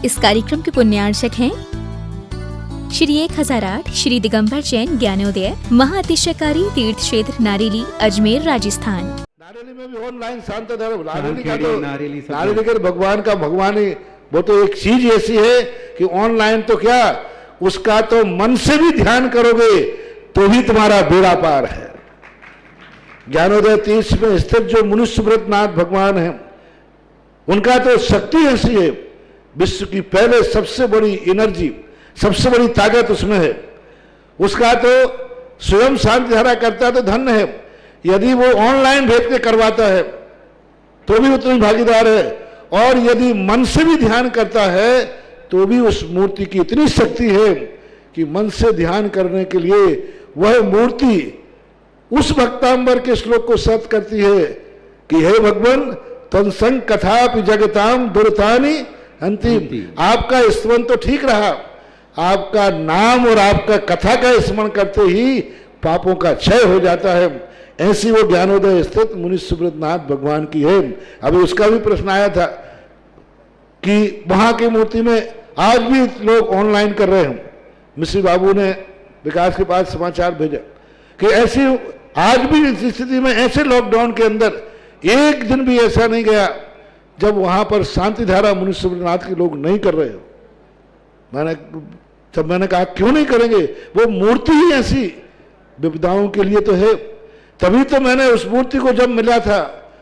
इस कार्यक्रम के पुण्यार्चक हैं श्री 1008 श्री दिगंबर जैन ज्ञानोदय महाअतिशयकारी तीर्थ क्षेत्र नारेली अजमेर राजस्थान। नारेली में भी ऑनलाइन शांत धर्म नारेली का भगवान का भगवान ही वो तो एक चीज ऐसी है कि ऑनलाइन तो क्या उसका तो मन से भी ध्यान करोगे तो भी तुम्हारा बेड़ा पार है। ज्ञानोदय तीर्थ में स्थित जो मुनि सुब्रतनाथ भगवान है उनका तो शक्ति ऐसी है, विश्व की पहले सबसे बड़ी एनर्जी सबसे बड़ी ताकत उसमें है। उसका तो स्वयं शांति धारा करता तो धन्य है, यदि वो ऑनलाइन भेज के करवाता है तो भी उतनी भागीदार है, और यदि मन से भी ध्यान करता है तो भी उस मूर्ति की इतनी शक्ति है कि मन से ध्यान करने के लिए वह मूर्ति उस भक्तांबर के श्लोक को सत्य करती है कि हे भगवान तत्संग कथापि जगताम दुर्तानि अंतिम। आपका स्मरण तो ठीक रहा, आपका नाम और आपका कथा का स्मरण करते ही पापों का क्षय हो जाता है। ऐसी वो ज्ञानोदय स्थित मुनि सुब्रतनाथ भगवान की है। अभी उसका भी प्रश्न आया था कि वहां की मूर्ति में आज भी लोग ऑनलाइन कर रहे हैं। मिश्री बाबू ने विकास के पास समाचार भेजा कि ऐसी आज भी इस स्थिति में ऐसे लॉकडाउन के अंदर एक दिन भी ऐसा नहीं गया जब वहां पर शांति धारा मुनि सुब्रतनाथ के लोग नहीं कर रहे हो। मैंने कहा क्यों नहीं करेंगे, वो मूर्ति ही ऐसी विपदाओं के लिए तो है। तभी तो मैंने उस मूर्ति को जब मिला था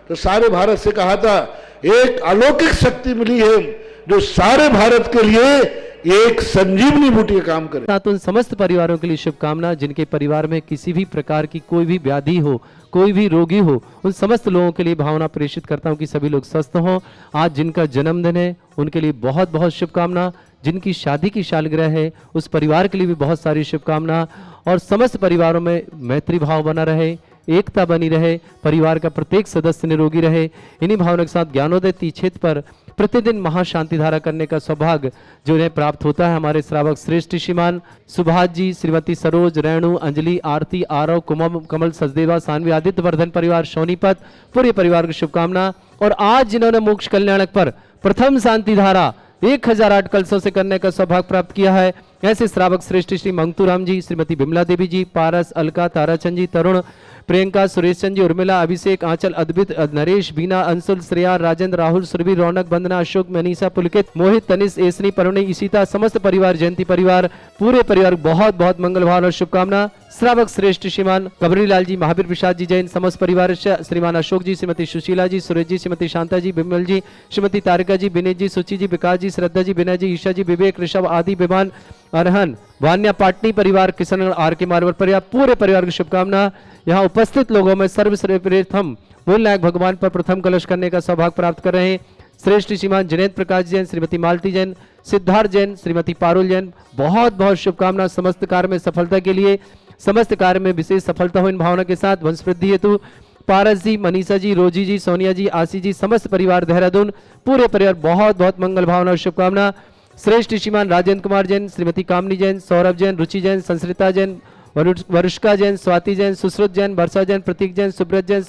तो सारे भारत से कहा था एक अलौकिक शक्ति मिली है जो सारे भारत के लिए एक संजीवनी बूटी का काम करे। साथ उन समस्त परिवारों के लिए शुभकामना जिनके परिवार में किसी भी प्रकार की कोई भी व्याधि हो, कोई भी रोगी हो, उन समस्त लोगों के लिए भावना प्रेषित करता हूं कि सभी लोग स्वस्थ हों। आज जिनका जन्मदिन है उनके लिए बहुत बहुत शुभकामना, जिनकी शादी की सालगिरह है उस परिवार के लिए भी बहुत सारी शुभकामना, और समस्त परिवारों में मैत्री भाव बना रहे, एकता बनी रहे, परिवार का प्रत्येक सदस्य निरोगी रहे। इन्हीं भावना के साथ ज्ञानोदय तीर्थ क्षेत्र पर प्रतिदिन महाशांति धारा करने का सौभाग्य जो इन्हें प्राप्त होता है, हमारे श्रावक श्रेष्ठ श्रीमान सुभाष जी, श्रीमती सरोज, रेणु, अंजलि, आरती, आरव, कुमम, कमल, सचदेवा, सानवी, आदित्य वर्धन परिवार, सोनीपत, पूरे परिवार की शुभकामना। और आज जिन्होंने मोक्ष कल्याणक पर प्रथम शांति धारा 1008 कलशों से करने का सौभाग्य प्राप्त किया है, ऐसे श्रावक श्रेष्ठ श्री मंगतूराम जी, श्रीमती बिमला देवी जी, पारस, अलका, ताराचंद जी, तरुण, प्रियंका, सुरेश चंद जी, उर्मिला, अभिषेक, आंचल, अद्वित, नरेश, बीना, अंशुल, श्रेया, राजेंद्र, राहुल, सुरभि, रौनक, वंदना, अशोक, मनीषा, पुलकित, मोहित, तनिष, एसनी, परुणी, इशिता, समस्त परिवार, जयंती परिवार, पूरे परिवार बहुत बहुत मंगल भाव और शुभकामना। श्रावक श्रेष्ठ श्रीमान कबरीलाल जी, महावीर प्रसाद जी जैन, समस्त परिवार, श्रीमान अशोक जी, श्रीमती सुशीला जी, सुरेश जी, श्रीमती शांता जी, बिमल जी, श्रीमती तारिका जी, विनीत जी, सुचि जी, विकास जी, श्रद्धा जी, विनय जी, ईशा जी, विवेक, ऋषभ आदि, विमान, अरहन, वान्या पाटनी परिवार, किशन, आर के मारवर परिवार, पूरे परिवार की शुभकामना। यहाँ उपस्थित लोगों में सर्वप्रथम मूल नायक भगवान पर प्रथम कलश करने का सौभाग्य प्राप्त कर रहे हैं श्रेष्ठ श्रीमान जिनेन्द्र प्रकाश जैन, श्रीमती मालती जैन, सिद्धार्थ जैन, श्रीमती पारुल जैन, बहुत बहुत शुभकामना समस्त कार्य में सफलता के लिए, समस्त कार्य में विशेष सफलता हो इन भावना के साथ। वंश वृद्धि हेतु पारस जी, मनीषा जी, रोजी जी, सोनिया जी, आशी जी, समस्त परिवार देहरादून, पूरे परिवार बहुत बहुत मंगल भावना और शुभकामना। श्रेष्ठ श्रीमान राजेंद्र कुमार जैन, श्रीमती कामनी जैन, सौरभ जैन, रुचि जैन, संस्कृता जैन, वरुष्का जैन, स्वाति जैन, सुश्रुत जैन, वर्षा जैन, प्रतीक जैन, सुब्रत जैन,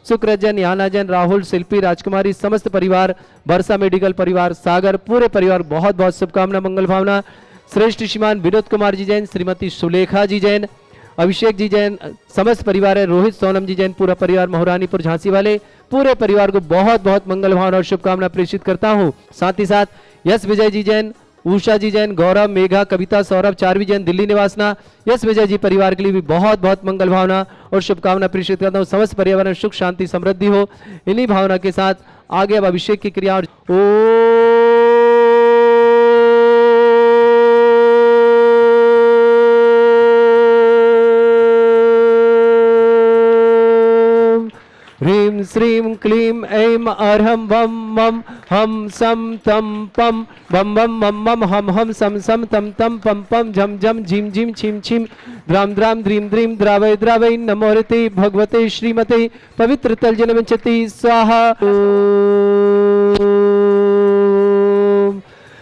सुकृत जैन, याना जैन, राहुल, शिल्पी, राजकुमारी, समस्त परिवार, वर्षा मेडिकल परिवार, सागर, पूरे परिवार बहुत बहुत शुभकामना मंगल भावना। श्रेष्ठ श्रीमान विनोद कुमार जी जैन, श्रीमती सुलेखा जी जैन, अभिषेक जी जैन, समस्त परिवार है, रोहित सोनम जी जैन, पूरा परिवार, मोहरानीपुर झांसी वाले, पूरे परिवार को बहुत बहुत मंगल भावना और शुभकामना प्रेषित करता हूँ। साथ ही साथ यश विजय जी जैन, उषा जी जैन, गौरव, मेघा, कविता, सौरभ, चारवी जैन, दिल्ली निवासना, यश विजय जी परिवार के लिए भी बहुत बहुत मंगल भावना और शुभकामना प्रेषित करता हूँ। समस्त पर्यावरण सुख शांति समृद्धि हो। इन्हीं भावना के साथ आगे अब अभिषेक की क्रिया और ह्रीं श्रीं क्लीं ऐं अर्हं वं मं हम सम तम पम बम बम मम मम हम हम सम सम तम तम पम पम झम झम झिम झिम छिम छिम द्राम द्राम द्रीम द्रीम द्रावय द्रावय नमोरते भगवते श्रीमते पवित्र तलजन विंचति स्वाहा।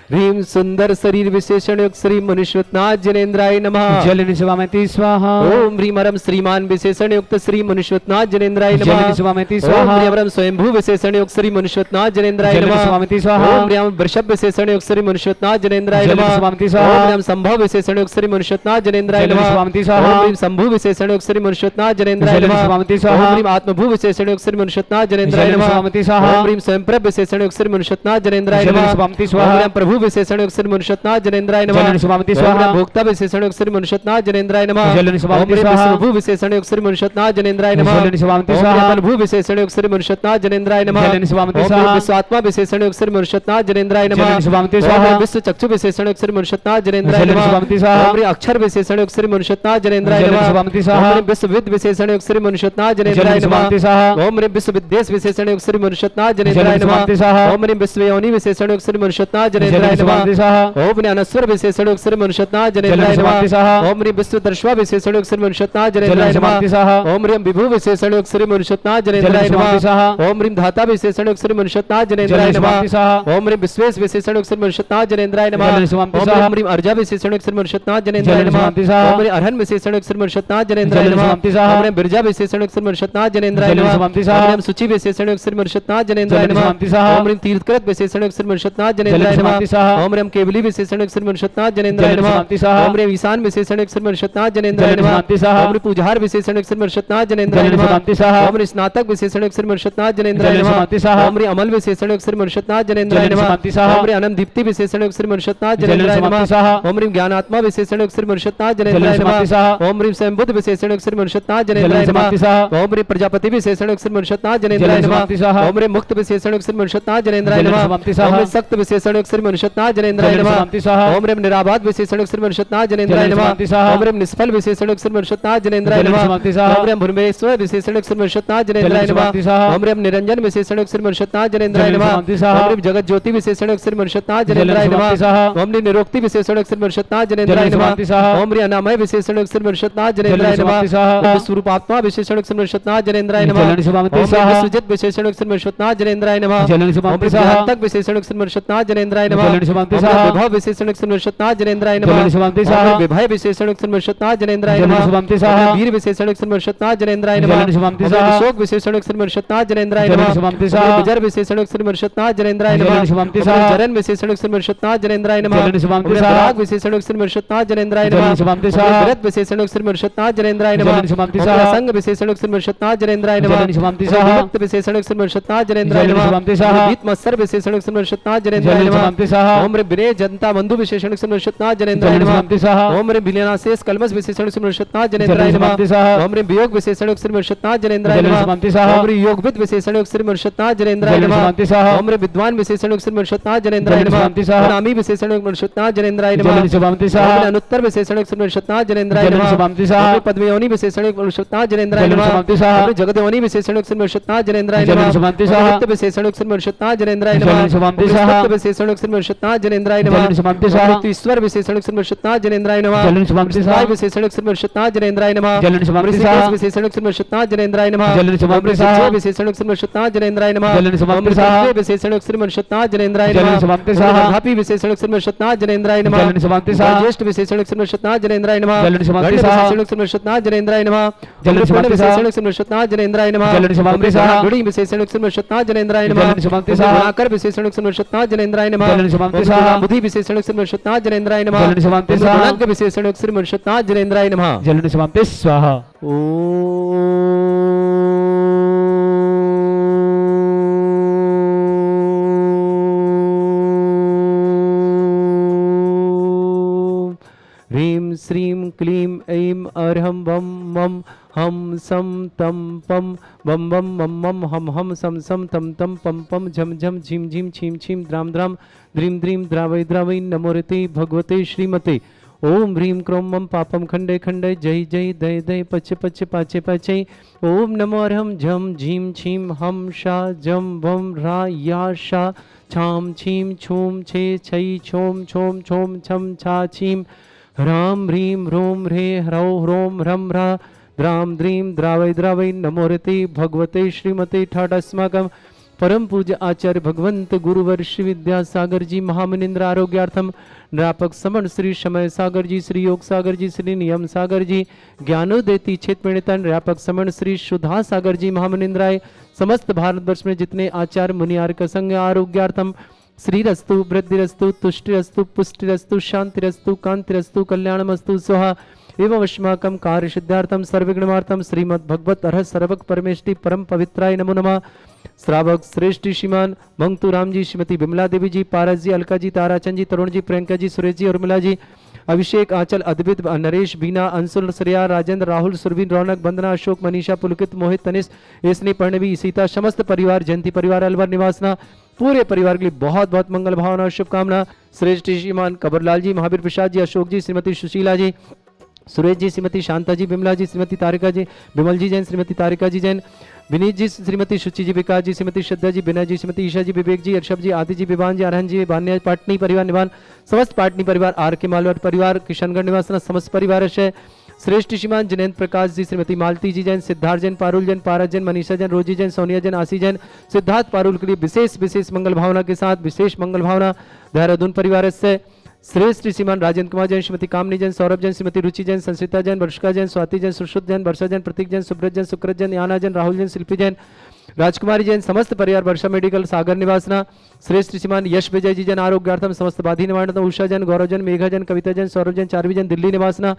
ह्रीं सुंदर शरीर विशेषण युक्त श्री मनुष्यनाथ जनेन्द्राय नमः। जल निस्वामति स्वाहा। ओम ह्रीं अरम श्रीमान विशेषण युक्त श्री मनुष्यनाथ जनेन्द्राय नमः। जल निस्वामति ओम स्वाहा। ह्रीं अरम स्वयंभू विशेषण युक्त श्री मनुष्यनाथ जनेन्द्राय जल नमः। निस्वामति स्वाहा। ओम ह्रीं वृषभ विशेषण युक्त श्री मनुष्यनाथ जनेन्द्राय जल नमः। निस्वामति स्वाहा। ओम ह्रीं संभव विशेषण युक्त श्री मनुष्यनाथ जनेन्द्राय जल नमः। निस्वामति स्वाहा। ओम ह्रीं शंभु विशेषण युक्त श्री मनुष्यनाथ जनेन्द्राय जल नमः। निस्वामति स्वाहा। ओम ह्रीं आत्मभू विशेषण युक्त श्री मनुष्यनाथ जनेन्द्राय जल नमः। निस्वामति स्वाहा। ओम ह्रीं स्वयंप्रभ विशेषण युक्त श्री मनुष्यनाथ जनेन्द्राय जल नमः। निस्वामति स्वाहा। ओम ह्रीं प्रभु विशेषण युक्त श्री मनुष्यनाथ जनेन्द्राय नमः। जल निस्वामति ओम स्वाहा। ह्रीं भोक्ता विशेषण युक्त श्री मनुष्यनाथ जनेन्द्राय नमः। जल निस्वामति ओम ह्रीं स्वाहा। विष्णुभू विशेषण युक्त श्री मनुष्यनाथ जनेन्द्राय नमः। जल निस्वामति ओम स्वाहा। ह्रीं अमलभू विशेषण युक्त श्री मनुष्यनाथ जनेन्द्राय नमः। जल निस्वामति ओम ह्रीं स्वाहा। विश्वात्मा विशेषण युक्त श्री मनुष्यनाथ जनेन्द्राय नमः। जल निस्वामति ओम स्वाहा। ह्रीं विश्व चक्षु विशेषण युक्त श्री मनुष्यनाथ जनेन्द्राय जल नमः। निस्वामति स्वाहा। ओम ह्रीं अक्षर विशेषण युक्त श्री मनुष्यनाथ जनेन्द्राय जल नमः। निस्वामति ओम स्वाहा। ह्रीं विश्वविद विशेषण युक्त श्री मनुष्यनाथ जनेन्द्राय जल नमः। निस्वामति स्वाहा। ओम ह्रीं विश्वविद्येश विशेषण युक्त श्री मनुष्यनाथ जनेन्द्राय जल नमः। निस्वामति स्वाहा। ओम ह्रीं विश्वयोनि विशेषण युक्त श्री मनुष्यनाथ जल जनेन्द्राय निस्वामति नमः। स्वाहा। ओम ह्रीं अनस्वर विशेषण युक्त श्री मनुष्यनाथ जनेन्द्राय निस्वामति स्वाहा। नमः। ओम ह्रीं विश्वदर्शवा विशेषण युक्त श्री मनुष्यनाथ जल जनेन्द्राय निस्वामति नमः। स्वाहा। ओम ह्रीं विभु विशेषण युक्त श्री मनुष्यनाथ जनेन्द्राय निस्वामति स्वाहा। नमः। ओम ह्रीं धाता विशेषण युक्त श्री मनुष्यनाथ जनेन्द्राय निस्वामति नमः। स्वाहा। ओम ह्रीं विश्वेश विशेषण युक्त श्री मनुष्यनाथ जनेन्द्राय नमः। जल निस्वामति ओम स्वाहा। ह्रीं अर्जा विशेषण युक्त श्री मनुष्यनाथ जनेन्द्राय जल नमः। निस्वामति स्वाहा। ओम ह्रीं अरहन विशेषण युक्त श्री मनुष्यनाथ जनेन्द्राय जल नमः। निस्वामति स्वाहा। ओम ह्रीं बिरजा विशेषण युक्त श्री मनुष्यनाथ जनेन्द्राय जल नमः। निस्वामति स्वाहा। ओम ह्रीं शुचि विशेषण युक्त श्री मनुष्यनाथ जनेन्द्राय जल नमः। निस्वामति स्वाहा। ओम ह्रीं तीर्थकृत विशेषण युक्त श्री मनुष्यनाथ जनेन्द्राय नमः। निस्वामति स्वाहा। ओम ह्रीं केवली विशेषण युक्त श्री मनुष्यनाथ जनेन्द्राय जल नमः। निस्वामति स्वाहा। ओम ह्रीं ईशान विशेषण युक्त श्री मनुष्यनाथ जनेन्द्राय जल नमः। निस्वामति स्वाहा। ओम ह्रीं पूजहार विशेषण युक्त श्री मनुष्यनाथ जनेन्द्राय जल नमः। निस्वामति स्वाहा। ओम ह्रीं स्नातक विशेषण युक्त श्री मनुष्यनाथ जनेन्द्राय जल नमः। निस्वामति स्वाहा। ओम ह्रीं अमल विशेषण युक्त श्री मनुष्यनाथ जनेन्द्राय जल नमः। निस्वामति स्वाहा। ओम ह्रीं अनंत दीप्ति विशेषण युक्त श्री मनुष्यनाथ जल जनेन्द्राय निस्वामति नमः। स्वाहा। ओम ह्रीं ज्ञानात्मा विशेषण युक्त श्री मनुष्यनाथ जल जनेन्द्राय निस्वामति स्वाहा। नमः। ओम ह्रीं स्वयंबुद्ध विशेषण युक्त श्री मनुष्यनाथ जनेन्द्राय निस्वामति नमः। स्वाहा। ओम ह्रीं प्रजापति विशेषण युक्त श्री मनुष्यनाथ जनेन्द्राय नमः। निस्वामति स्वाहा। ओम ह्रीं मुक्त विशेषण युक्त श्री मनुष्यनाथ जनेन्द्राय जल नमः। निस्वामति स्वाहा। ओम ह्रीं सक्त विशेषण युक्त श्री मनुष्यनाथ जनेन्द्राय जल नमः। निस्वामति स्वाहा। ओम ह्रीं निराबाध विशेषण युक्त श्री मनुष्यनाथ जनेन्द्राय जल नमः। निस्वामति स्वाहा। ओम ह्रीं निष्फल विशेषण युक्त श्री मनुष्यनाथ जनेन्द्राय जल नमः। निस्वामति स्वाहा। ओम ह्रीं भूर्भुवस्सुर विशेषण युक्त श्री मनुष्यनाथ जनेन्द्राय नमः। निस्वामति स्वाहा। ओम ह्रीं निरंजन विशेषण युक्त श्री मनुष्यनाथ जनेन्द्राय जल नमः। निस्वामति स्वाहा। ओम ह्रीं जगत ज्योति विशेषण युक्त श्री मनुष्यनाथ जनेन्द्राय नमः। निस्वामति स्वाहा। ओम ह्रीं निरोक्ति विशेषण युक्त श्री मनुष्यनाथ जनेन्द्राय नमः। निस्वामति स्वाहा। ओम ह्रीं अनामय विशेषण युक्त श्री मनुष्यनाथ जनेन्द्राय नमः। निस्वामति स्वाहा। ओम स्वरूपात्मा विशेषण युक्त श्री मनुष्यनाथ जनेन्द्राय नमः। जल निस्वामति ओम ह्रीं स्वाहा। विश्वजित विशेषण युक्त श्री मनुष्यनाथ जनेन्द्राय नमः। जल ओम निस्वामति ह्रीं स्वाहा। ज्ञानतक विशेषण युक्त श्री मनुष्यनाथ जनेन्द्राय नमः। जल निस्वामति ओम ह्रीं स्वाहा। विभव विशेषण युक्त श्री मनुष्यनाथ जनेन्द्राय जल नमः। निस्वामति ओम स्वाहा। ह्रीं विभय विशेषण युक्त श्री मनुष्यनाथ जनेन्द्राय जल नमः। निस्वामति ओम स्वाहा। ह्रीं वीर विशेषण युक्त श्री मनुष्यनाथ जनेन्द्राय जल नमः। निस्वामति ओम ह्रीं स्वाहा। विशोक विशेषण युक्त श्री मनुष्यनाथ जनेन्द्राय जल नमः। निस्वामति ओम स्वाहा। ह्रीं विजर विशेषण युक्त श्री मनुष्यनाथ जनेन्द्राय जल नमः। निस्वामति ओम ह्रीं स्वाहा। जरन विशेषण युक्त श्री मनुष्यनाथ जनेन्द्राय नमः। जल निस्वामति ओम ह्रीं स्वाहा। पराग विशेषण युक्त श्री मनुष्यनाथ जनेन्द्राय जल नमः। निस्वामति ओम ह्रीं स्वाहा। भरत विशेषण युक्त श्री मनुष्यनाथ जनेन्द्राय नमः। जल निस्वामति ओम ह्रीं स्वाहा। असंग विशेषण युक्त श्री मनुष्यनाथ जनेन्द्राय नमः। जल निस्वामति ओम ह्रीं स्वाहा। विमुक्त विशेषण युक्त श्री मनुष्यनाथ जनेन्द्राय जल नमः। निस्वामति स्वाहा। ओम ह्रीं मत्सर विशेषण युक्त श्री मनुष्यनाथ जनेन्द्राय जल नमः। निस्वामति स्वाहा। ओम ह्रीं विनय जनता बंधु विशेषण युक्त श्री मनुष्यनाथ जनेन्द्राय जल नमः। निस्वामति स्वाहा। ओम ह्रीं विलयनाशेष कल्मष विशेषण युक्त श्री मनुष्यनाथ जनेन्द्राय जल नमः। निस्वामति स्वाहा। ओम ह्रीं वियोग विशेषण युक्त श्री मनुष्यनाथ जनेन्द्राय जल नमः। निस्वामति स्वाहा। ओम ह्रीं योगविद विशेषण युक्त श्री मनुष्यनाथ जनेन्द्राय जल नमः। निस्वामति स्वाहा। ओम ह्रीं विद्वान विशेषण युक्त श्री मनुष्यनाथ जनेन्द्राय जल नमः। निस्वामति स्वाहा। नामी विशेषण युक्त मनुष्यनाथ जनेन्द्राय जल नमः। निस्वामति ओम स्वाहा। ह्रीं अनुत्तर विशेषण युक्त श्री मनुष्यनाथ जनेन्द्राय जल नमः। निस्वामति ओम स्वाहा। ह्रीं पद्मयोनि विशेषण युक्त मनुष्यनाथ जनेन्द्राय जल नमः। निस्वामति स्वाहा। ओम ह्रीं जगदयोनि विशेषण युक्त श्री मनुष्यनाथ जनेन्द्राय जल नमः। निस्वामति ओम स्वाहा। ह्रीं नित्य विशेषण युक्त श्री मनुष्यनाथ जनेन्द्राय जल नमः। निस्वामति ओम ह्रीं स्वाहा। सत्य विशेषण युक्त श्री मनुष्यनाथ जनेन्द्राय जल नमः। निस्वामति ओम स्वाहा। ह्रीं ईश्वर विशेषण युक्त श्री मनुष्यनाथ जनेन्द्राय नमः। जल निस्वामति स्वाहा। वाय विशेषण युक्त श्री मनुष्यनाथ जनेन्द्राय नमः। जल निस्वामति ओम ह्रीं स्वाहा। ऋषिकेश विशेषण युक्त श्री मनुष्यनाथ जनेन्द्राय नमः। जल निस्वामति ओम ह्रीं स्वाहा। शिक्षय विशेषण युक्त श्री मनुष्यनाथ जनेन्द्राय नमः। जल निस्वामति ओम ह्रीं स्वाहा। सत्य विशेषण युक्त श्री मनुष्यनाथ जनेन्द्राय जल नमः। निस्वामति ओम स्वाहा। ह्रीं धापी विशेषण युक्त श्री मनुष्यनाथ जनेन्द्राय नमः। जल निस्वामति स्वाहा। ज्येष्ठ विशेषण युक्त श्री मनुष्यनाथ जनेन्द्राय नमः। जल निस्वामति गण्य स्वाहा। विशेषण युक्त श्री मनुष्यनाथ जनेन्द्राय नमः। जल ओम ह्रीं पूर्ण निस्वामति स्वाहा। विशेषण युक्त श्री मनुष्यनाथ जनेन्द्राय नमः। जल निस्वामति ओम ह्रीं स्वाहा। गुणी विशेषण युक्त श्री मनुष्यनाथ जनेन्द्राय जल नमः। निस्वामति ओम ह्रीं स्वाहा। गुणाकर विशेषण युक्त श्री मनुष्यनाथ जनेन्द्राय नमः। जल निस्वामति ओम ह्रीं स्वाहा। बुद्धि विशेषण युक्त श्री मनुष्यनाथ जनेन्द्राय नमः। जल निस्वामति ओम ह्रीं स्वाहा। गुणांग विशेषण युक्त श्री मनुष्यनाथ जनेन्द्राय नमः। जल निस्वामति स्वाहा। ह्रीं श्रीं क्लीं ऐं अर्हं वं मं हम सम तम पम बम बम मम मम हम हम सम सम तम तम पम पम झम झम झिम झिम छीम छीम द्राम द्राम द्रीम द्रीम द्रावै द्रावै नमोरते भगवते श्रीमते ओम ह्रीं क्रों मम पापम खंडे खंडे जय जय दय दय पच पच पाचे पाचे ओम नमो अर्हं झम झीम छीम हम शा जम वम रा या शा छाम छीम छूम छे छै छोम छोम छोम छम छा छीम ह्रां ह्रीं ह्रूं ह्रे ह्रौं ह्रों ह्रं ह्रा द्रां द्रीं द्रावै द्रावै नमोरते भगवते श्रीमते ठाटस्माकं परम पूज्य आचार्य भगवंत गुरुवर श्री विद्यासागर जी महामुनिंद्र आरोग्यार्थम, निरापक समण श्री समय सागर जी, श्री योग सागर जी, श्री नियम सागर जी, ज्ञानोदेती क्षेत्र निरापक समण श्री सुधा सागर जी महामुनिंद्राय, समस्त भारतवर्ष में जितने आचार्य मुनियार का संग आरोग्यार्थम, श्रीरस्तु वृद्धिरस्तु तुष्टिरस्तु पुष्टिरस्तु शांतिरस्तु कांतिरस्तु कल्याणमस्तु स्वाहा एवं अस्माकं कार्य सिद्धार्थम सर्वगुणमार्थम श्रीमद् भगवत अर्ह सर्वक परमेष्टि परम पवित्राय नमो नमः। श्रावक श्रेष्ठ श्रीमान मंगतू राम जी, श्रीमती बिमला देवी जी, पारस जी, अलका जी, ताराचंद जी, तरुण जी, प्रियंका जी, सुरेश जी, उर्मिला जी, अभिषेक, आंचल, अद्वित, नरेश, बीना, अंशुल, श्रेया, राजेंद्र, राहुल, सुरवीन, रौनक, वंदना, अशोक, मनीषा, पुलकित, मोहित, तनिष, इसने, पर्णवी, सीता, समस्त परिवार, जयंती परिवार, अलवर निवासना, पूरे परिवार के लिए बहुत बहुत मंगल भावना और शुभकामना। श्रेष्ठ श्रीमान कबरलाल जी, महावीर प्रसाद जी, अशोक जी, श्रीमती सुशीला जी, सुरेश जी, श्रीमती शांता जी, बिमला जी, श्रीमती तारिका जी, बिमल जी जैन, श्रीमती तारिका जी जैन, विनीत जी, श्रीमती शुचि जी, विकास जी, श्रीमती श्रद्धा जी, बिना जी, श्रीमती ईशा जी, विवेक जी, अर्षभ जी, आदि जी, विवान जी, अरहन जी, बान्या, पाटनी परिवार निवान, समस्त पाटनी परिवार, आर के मालवाड़ परिवार, किशनगढ़ निवासना, समस्त परिवार श्रेष्ठ श्रीमान जिनेन्द्र प्रकाश जी, श्रीमती मालती जी जैन, सिद्धार्थ जैन, पारुल जैन, पारस जैन, मनीषा जैन, रोजी जैन, सोनिया जैन, आशी जैन, सिद्धार्थ पारुल के लिए विशेष मंगल भावना के साथ विशेष मंगल भावना। देहरादून परिवार से श्रेष्ठ श्रीमान राजेंद्र कुमार जैन, श्रीमती कामनी जैन, सौरभ जैन, श्रीमती रुचि जैन, संसिता जैन, वर्षिका जैन, स्वाति जैन, सुश्रुत जैन, वर्षा जैन, प्रतीक जैन, सुब्रत जैन, सुकृत जैन, याना जैन, राहुल जैन, शिल्पी जैन, राजकुमारी जैन, समस्त परिवार वर्षा मेडिकल सागर निवासना। श्रेष्ठ श्रीमान यश विजय जी जैन आरोग्यार्थम, समस्त बाधी निवारणार्थम, उषा जैन, गौरव जैन, मेघा जैन, कविता जैन, सौरभ जैन, चारवी जैन, दिल्ली निवासना।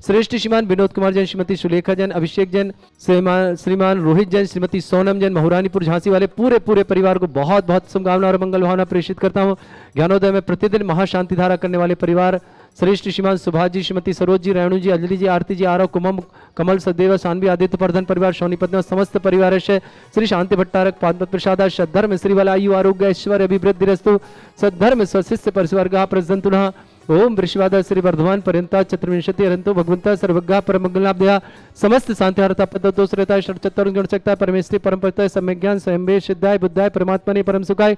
श्रेष्ठ श्रीमान विनोद कुमार जैन, श्रीमती सुलेखा जैन, अभिषेक जैन, श्रीमान रोहित जैन, श्रीमती सोनम जैन, महुरानीपुर झांसी वाले पूरे परिवार को बहुत बहुत शुभकामना और मंगल भावना प्रेषित करता हूँ। ज्ञानोदय में प्रतिदिन महाशांति धारा करने वाले परिवार श्रेष्ठ श्रीमान सुभाष जी, श्रीमती सरोज जी, रेणु जी, अंजलि जी, आरती जी, आरव, कुमम, कमल, सदेव, सानवी, आदित्य प्रधान परिवार, शौनी पद्म, समस्त परिवार श्री शांति भट्टारक, पादपत प्रसाद, सद्धर्म श्रीवाला आयु आरोग्य ऐश्वर्य अभिवृद्धि रस्तु, सद्धर्म स्वशिष्य परिस्वर्गा प्रसन्तुनः। ओम वृषवाद श्री वर्धमान पर्यंता चतुर्विंशति अरंतो भगवंता सर्वज्ञा परमंगलाभ्या समस्त शांतिहारता पद्धतो श्रेता षट्चत्वर गुणशक्ता परमेश्वरी परम पवित्र सम्यज्ञान स्वयंभे सिद्धाय बुद्धाय परमात्मने परम सुखाय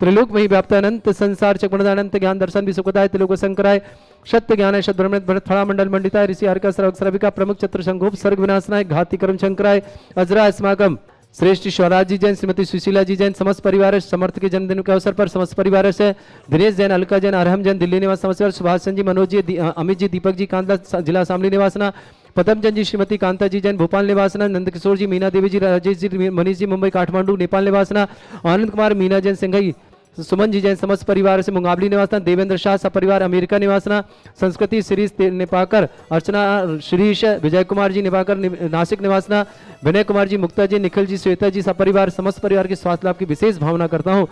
त्रिलोक में ही व्याप्त अनंत संसार चक्रअनंत ज्ञान दर्शन भी सुखदाय त्रिलोक संकराय सत्य ज्ञान सद्ब्रह्म भरतफला मंडल मंडिताय ऋषि हरका सर्विका प्रमुख चतुर संघोप सर्ग विनाशनाय घाती कर्म शंकराय अजरा अस्माकम। श्रेष्ठ स्वराज जी जैन, श्रीमती सुशीला जी जैन, समस्त परिवार समर्थ के जन्मदिन के अवसर पर समस्त परिवार से दिनेश जैन, अलका जैन, अरहम जैन, दिल्ली निवास समस्त सुभाष चंद जी, मनोज जी, अमित जी, दीपक जी, कांता जिला शामली निवासना, पदमचंद जी, श्रीमती कांता जी जैन, भोपाल निवासना, नंद किशोर जी, मीना देवी जी, राजेश जी, मनीष जी, मुंबई काठमांडू नेपाल निवासना, आनंद कुमार, मीना जैन, सिंघई, सुमन जी जैन, समस्त परिवार से मुंगावली निवासना, देवेंद्र शाह सपरिवार अमेरिका निवासना, संस्कृति श्री निपाकर, अर्चना श्रीश, विजय कुमार जी निपाकर नासिक निवासना, विनय कुमार जी, मुक्ता जी, निखिल जी, श्वेता जी सपरिवार समस्त परिवार के स्वास्थ्य लाभ की विशेष भावना करता हूँ।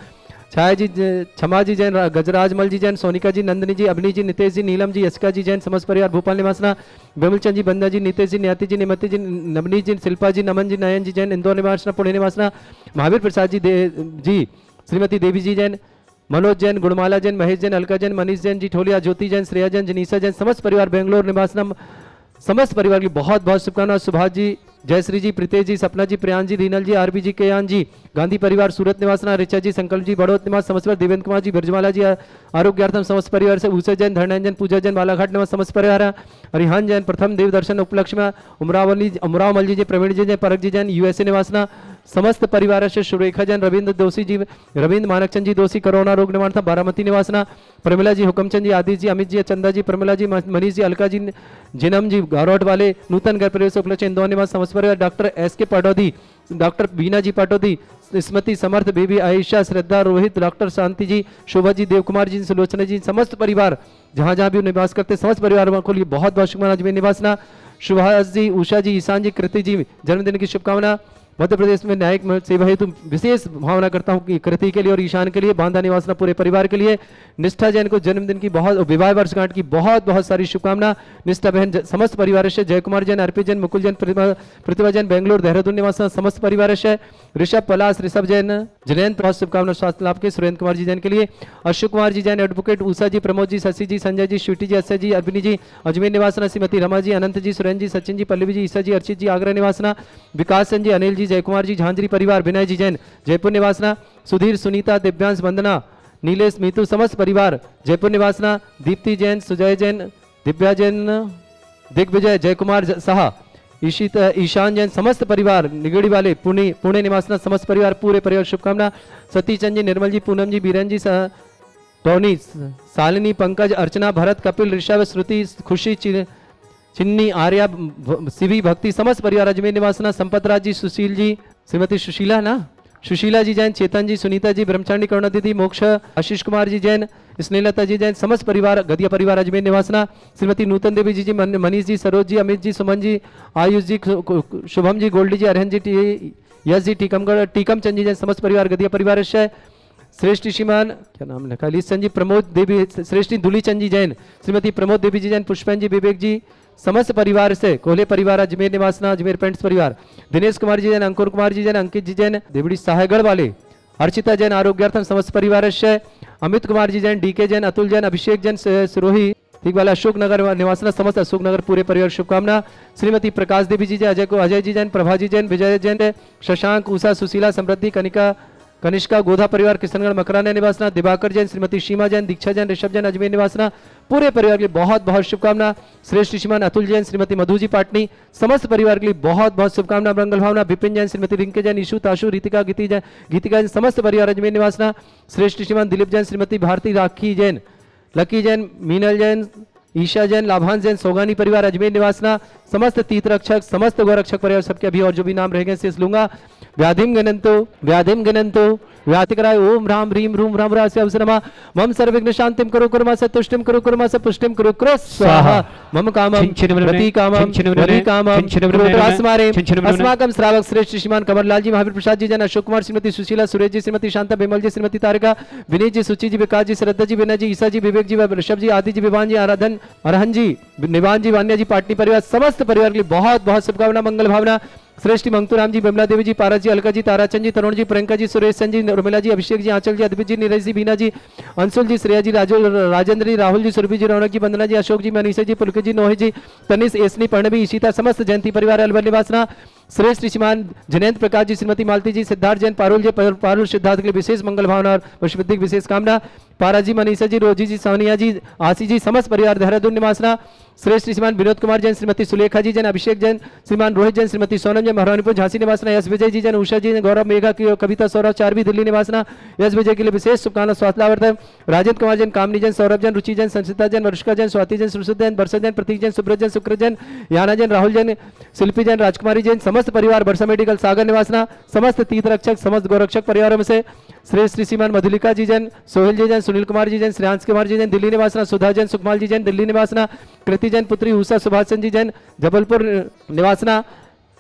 छाया जी, क्षमा जी जैन, गजराजमल जी जैन, सोनिका जी, नंदिनी जी, अभिनी जी, नितेश जी, नीलम जी, यशिका जी जैन, समस्त परिवार भोपाल निवासना, विमलचंद जी, बंदा जी, नितेश जी, न्याति जी, निमति जी, नवनीत जी, शिल्पा जी, नमन जी, नयन जी जैन, इंदौर निवासना, पुणे निवासना, महावीर प्रसाद जी, श्रीमती देवी जी जैन, मनोज जैन, गुणमाला जैन, महेश जैन, अलका जैन, मनीष जैन जी, ठोलिया, ज्योति जैन, श्रेया जैन, जनीसा जैन, समस्त परिवार बेंगलोर निवासना, समस्त परिवार की बहुत बहुत शुभकामनाएं। सुभाष जी, जयश्री जी, प्रीतेश जी, सपना जी, प्रियांश जी, रीनल जी, आरबी जी, केयान जी, गांधी परिवार सूरत निवासना, रिचा जी, संकल्प जी, बड़ौत निवास समस्त परिवार, देवेंद्र कुमार जी, ब्रजमाला जी आरोग्यार्थम समस्त परिवार से, उषा जैन, धर्णंजन, पूजा जैन, बालाघाट निवास समस्त परिवार, रिहान जैन, प्रथम देव दर्शन उपलक्ष्य में उमराव जी, प्रवीण जी जैन, परक जी जैन, यूएसए निवासना, समस्त परिवार से सुरेखा जैन, रविंद्र दोषी जी, रविंद्र मानकचंद जी दोषी, कोरोना रोग निवारण बारामती निवासना, प्रमिला जी, हुकमचंद जी, आदित्य जी, अमित जी, चंदा जी, प्रमिला जी, मनीष जी, अलका जी, जिनम जी, गारोट वाले नूतन घर परिवेश उपलक्ष्य इंदौर निवास समस्त परिवार, डॉक्टर एस के पाटौदी, डॉक्टर बीना जी पाटौदी, स्मृति समर्थ, बेबी आयशा, श्रद्धा, रोहित, डॉक्टर शांति जी, शोभा जी, देव कुमार जी, सुलोचना जी, समस्त परिवार जहां जहां भी निवास करते समस्त परिवार को लिए बहुत बहुत शुभकामना। अजमेर निवासना, सुभाष जी, उषा जी, ईशान जी, कृति जी जन्मदिन की शुभकामना। मध्य प्रदेश में न्यायिक सेवा हेतु विशेष भावना करता हूं कि कृति के लिए और ईशान के लिए, बांदा निवासना पूरे परिवार के लिए। निष्ठा जैन को जन्मदिन की बहुत, विवाह वर्षगांठ की बहुत बहुत सारी शुभकामना। निष्ठा बहन समस्त परिवार से, जय कुमार जैन, अर्पित जैन, मुकुल जैन, प्रतिभा जैन, बेंगलोर देहरादून निवासना समस्त परिवार से। ऋषभ पलाश, ऋषभ जैन, जयंत बहुत शुभकामना स्वास्थ्य लाभ के। सुरेंद्र कुमार जी जैन के लिए, अशोक कुमार जी जैन, एडवोकेट, उषा जी, प्रमोद जी, शशि जी, संजय जी, स्वीटी जी, अक्षय जी, अभिनी जी, अजमेर निवासना, श्रीमती रमा जी, अनंत जी, सुरेंद्र जी, सचिन जी, पल्लवी जी, ईसा जी, अर्चित जी, आगरा निवासना, विकास चंद जी, अनिल जी, जय कुमार जी, झांझरी परिवार, विनय जी जैन, जयपुर निवासना, सुधीर, सुनीता, दिव्यांश, वंदना, नीलेश, मीतू समस्त परिवार जयपुर निवासना, दीप्ति जैन, सुजय जैन, दिव्या जैन, दिग्विजय, जय कुमार साहा, ईशान जैन समस्त परिवार निगड़ी वाले पुणे निवासना समस्त परिवार पूरे परिवार शुभकामना। सतीश चंद जी, निर्मल जी, पूनम जी, बीरन जी, टोनी, शालिनी, पंकज, अर्चना, भरत, कपिल, ऋषभ, श्रुति, खुशी, चिन्नी, आर्या, शिवी, भक्ति समस्त परिवार अजमेर निवासना। संपत राज जी, सुशील जी, श्रीमती सुशीला ना, सुशीला जी जैन, चेतन जी, सुनीता जी, ब्रह्मचारिणी करुणा दीदी, मोक्ष, आशीष कुमार जी जैन, स्नेहलता जी जैन समस्त परिवार गदिया परिवार अजमेर निवासना। श्रीमती नूतन देवी जी, मनीष जी, सरोज जी, अमित जी, सुमन जी, आयुष जी, शुभम जी, गोल्डी जी, अरहन जी, यश जी, टीकम चंद जी जैन समस्त परिवार गदिया परिवार। श्रेष्ठ श्रीमान क्या नाम लिखा, लीसन जी, प्रमोद देवी, श्रेष्ठी दुलीचंद जी जैन, श्रीमती प्रमोद देवी जी जैन, पुष्पन जी, विवेक जी समस्त परिवार से कोहले परिवार अजमेर निवासना, अजमेर पेंट्स परिवार। दिनेश कुमार जी जैन, अंकुर कुमार जी जैन, अंकित जी जैन, देवड़ी सहायगढ़ वाले, अर्चिता जैन आरोग्यार्थम समस्त परिवार, अमित कुमार जी जैन, डीके जैन, अतुल जैन, अभिषेक जैन, सिरोही ठीक वाला, अशोक नगर निवासना समस्त अशोक नगर पूरे परिवार शुभकामना। श्रीमती प्रकाश देवी जी जैन, अजय जी जैन, प्रभा जी जैन, विजय जैन, शशांक, उषा, सुशीला, समृद्धि, कनिष्का, गोधा परिवार किशनगढ़ मकराना निवासना। दिवाकर जैन, श्रीमती सीमा जैन, दीक्षा जैन, ऋषभ जैन अजमेर निवासना पूरे परिवार के लिए बहुत बहुत शुभकामना। श्रेष्ठ श्रीमान अतुल जैन, श्रीमती मधु जी पाटनी समस्त परिवार के लिए बहुत बहुत शुभकामना मंगल भावना। विपिन जैन, श्रीमती रिंके जैन, ईशु, ताशु, रीतिका, गीतिका जैन समस्त परिवार अजमेर निवासना। श्रेष्ठ श्रीमान दिलीप जैन, श्रीमती भारती, राखी जैन, लकी जैन, मीनल जैन, ईशा जैन, लाभांश जैन, सोगानी परिवार अजमेर निवासना। समस्त तीर्थ रक्षक समस्त गौरक्षक परिवार सबके अभी और जो भी नाम रहेंगे शेष लूंगा। व्याधिम गणंतो व्यातिकराय ओम राम ह्रीम रूम राम रास्य अवसरमा मम सर्वविघ्न शांतिम करो कुर्मा सतुष्टिम करो कुर्मा सपुष्टिम करो क्रो स्वाहा मम कामम प्रति कामम वरि कामम प्रतरास्मारे अस्माकं श्रावक श्रेष्ठ श्रीमान कमललाल जी, महावीर प्रसाद जी जैन, अशोक कुमार, श्रीमती सुशीला, सुरेश जी, श्रीमती शांता, बिमल जी, श्रीमती तारिका, विनीत जी, सुचि जी, विकास जी, श्रद्धा जी, विनय जी, ईसा जी, विवेक जी, ऋषभ जी, आदि जी, विवान जी, आराधन, अरहन जी, निवान जी, वान्या जी, पाटनी परिवार समस्त परिवार के लिए बहुत बहुत शुभकामना मंगल भावना। श्रेष्ठ मंगतूराम जी, बिमला देवी जी, पारस जी, अलका जी, ताराचंद जी, तरुण जी, प्रियंका जी, सुरेश चंद जी, उर्मिला जी, अभिषेक जी, आंचल जी, अद्वित जी, नीरज जी, बीना जी, अंशुल जी, श्रेया जी, राजेंद्र जी, राहुल जी, सुरभि जी, रौनक जी, वंदना जी, अशोक जी, मनीषा जी, पुलक जी, नोहि जी, तनिष, एसनी, पर्णवी, ईशिता समस्त जयंती परिवार अलवर निवासना। श्रेष्ठ श्रीमान जिनेन्द्र प्रकाश जी, श्रीमती मालती जी, सिद्धार्थ जैन, पारुल जी, पारुल सिद्धार्थ के लिए विशेष मंगल भावना और विश्वविद्या विशेष कामना। पारा जी, मनीषा जी, रोजी जी, सोनिया जी, आशी जी समस्त परिवार देहरादून निवासना। श्रेष्ठ श्रीमान विनोद कुमार जैन, श्रीमती सुलेखा जी जैन, अभिषेक जैन, श्रीमान रोहित जैन, श्रीमती सोनम जैन, महारानीपुर झांसी निवासना। यश विजय जी जैन, उषा जी, गौरव मेघा की कविता, सौरभ चारवी दिल्ली निवासना। यश विजय के लिए विशेष शुभकामना स्वास्थ्यवर्धन। राजेंद्र कुमार जैन, कामनी जैन, सौरभ जैन, रुचि जैन, संसिता जैन, वरुष्का जैन, स्वाति जैन, सुश्रुत जैन, बरसा जैन, प्रतीक जैन, सुब्रत जैन, शुक्र जैन, याना जैन, राहुल जैन, शिल्पी जैन, राजकुमारी जैन समस्त परिवार बरसा मेडिकल सागर निवासना। समस्त तीर्थ रक्षक समस्त गौरक्षक परिवारों में से श्रेष्ठ श्रीमान मधुलिका जी जैन, सोहेल जी जैन, सुनील कुमार जी जैन, श्रेयांश कुमार जी जैन दिल्ली निवासना। सुधा जैन, सुखमाल जी जैन दिल्ली निवासना। कृति जैन, पुत्री उषा सुभाष जी जैन जबलपुर निवासना।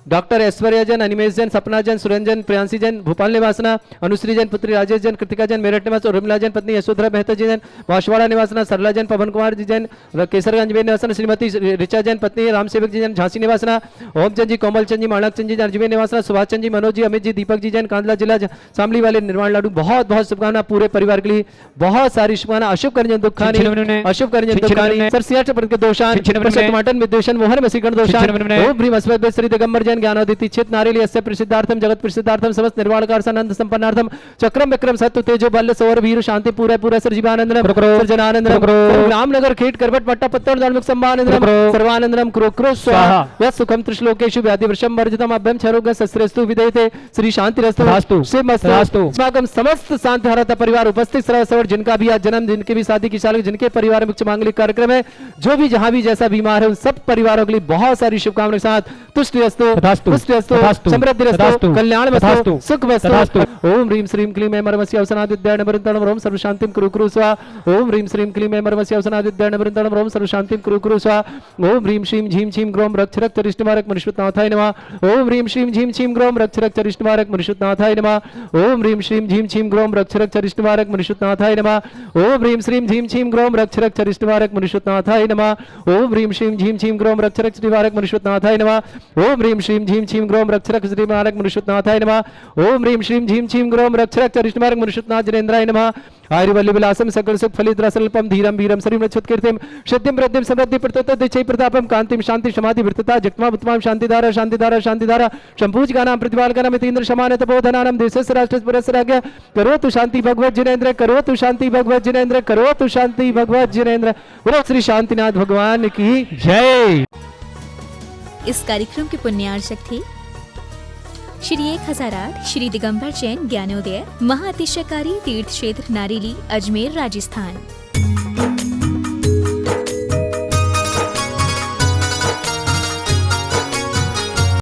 डॉक्टर ऐश्वर्या जैन, अनिमेश जैन, सपना जैन, सुरंजन, प्रियांशी जैन भोपाल निवासना। अनुश्री जैन, पुत्री राजेश जैन, कृतिका जैन मेरठ निवास। उर्मिला जैन, पत्नी यशोधरा मेहता जी जैन बांसवाड़ा निवासना। सरला जैन, पवन कुमार जी जैन केसरगंज में निवासना। श्रीमती ऋचा जैन, पत्नी राम सेवक जी जैन झांसी निवासना। ओमचंद जी, कोमल चंद जी, माणक चंद जी अजमेर निवासना। सुभाष चंद जी, मनोज जी, अमित जी, दीपक जी जैन कांदला जिला शामली वाले निर्माण लाडू। बहुत बहुत शुभकामना पूरे परिवार के लिए, बहुत सारी शुभकामना। अशुभ करजन दुखानी, अशुभ करजन दुखानी, सर सियाट पर के दोषान, टमाटन विद्वेषण मोहन वसीकरण दोषान। ओम भ्रीम अस्मद श्री दिगंबर जैन ज्ञानोदिति चित नारिली अस्य प्रसिद्धार्थम जगत प्रसिद्धार्थम समस्त निर्वाण कारसानंद संपन्नार्थम चक्रम विक्रम सत्य तेजो बल सौर वीर शांति पूरा पूरा सर जीवानंदनम सर्जनानंदनम रामनगर खेट करवट पट्टा पत्तर दानमुख सम्मानंदनम सर्वानंदनम क्रो क्रो स्वाहा यत् सुखम त्रिश्लोकेषु व्याधि वृषम वर्जितम अभ्यम क्षरोग सस्रेस्तु विदयते श्री शांति रस्तु शिवमस्तु। स्वागतम समस्त शांति हरता परिवार उपस्थित सर्वसवर जिनका भी आज जन्म, जिनके भी शादी की साल, जिनके परिवार में उच्च मांगलिक कार्यक्रम है, जो भी जहां भी जैसा बीमार है, उन सब परिवारों के लिए बहुत सारी शुभकामनाओं के साथ तुष्टि रस्तु समृद्धि रस्तु कल्याण वस्तु सुख वस्तु। ओम ह्रीम श्रीम क्लीम मरमस्य अवसनादिद्याय नमृतणम रोम सर्व शांतिम कुरु कुरु स्वाहा। ओम ह्रीम श्रीम क्लीम मरमस्य अवसनादिद्याय नमृतणम रोम सर्व शांतिम कुरु कुरु स्वाहा। ओम ह्रीम श्रीम झीम छीम ग्रोम रक्ष रक्त रिष्टमारक मनुष्यनाथाय नमः। ओम ह्रीम श्रीम झीम छीम ग्रोम रक्ष रक्त रिष्टमारक मनुष्यनाथाय नमः। ओम ह्रीम श्रीम झीम छीम ग्रोम रक्ष रक्त रिष्टमारक मनुष्यनाथाय नमः। ओम ह्रीम श्रीम झीम छीम ग्रोम रक्ष रक्त रिष्टमारक मनुष्यनाथाय नमः। ओम ह्रीम श्रीम झीम छीम ग्रोम रक्ष रक्त रिष्टमारक मनुष्यनाथाय नमः। ओम ह्रीम श्रीम झीम छीम ग्रोम रक्ष रक्त रिष्टमारक मनुष्यनाथाय नमः। ओम ह्रीम श्रीम झीम छीम ग्रोम रक्ष रक्त रिष्टमारक मनुष्यनाथ जनेन्द्राय नमः। आयुर्वल्ली विलासम सकल सुख फलित रसल्पम धीरम वीरम शरीरम नक्षत्कीर्तिम सिद्धिम प्रद्धिम समृद्धि प्रतत दिचै प्रतापम कांतिम शांति समाधि वृत्तता जगमा उत्तम शांतिधारा शांतिधारा शांतिधारा संपूजगानाम प्रतिपालकानाम इतीन्द्र समानत बोधनानाम देशस्य राष्ट्रस्य पुरस्य राज्ञ करोतु शांति भगवत जिनेन्द्र करोतु शांति भगवत जिनेन्द्र करोतु शांति भगवत जिनेन्द्र। बोलो श्री शांतिनाथ भगवान की जय। इस कार्यक्रम के पुण्यार्चक थे श्री 1008 श्री दिगंबर जैन ज्ञानोदय महाअतिशयकारी तीर्थ क्षेत्र नारेली अजमेर राजस्थान।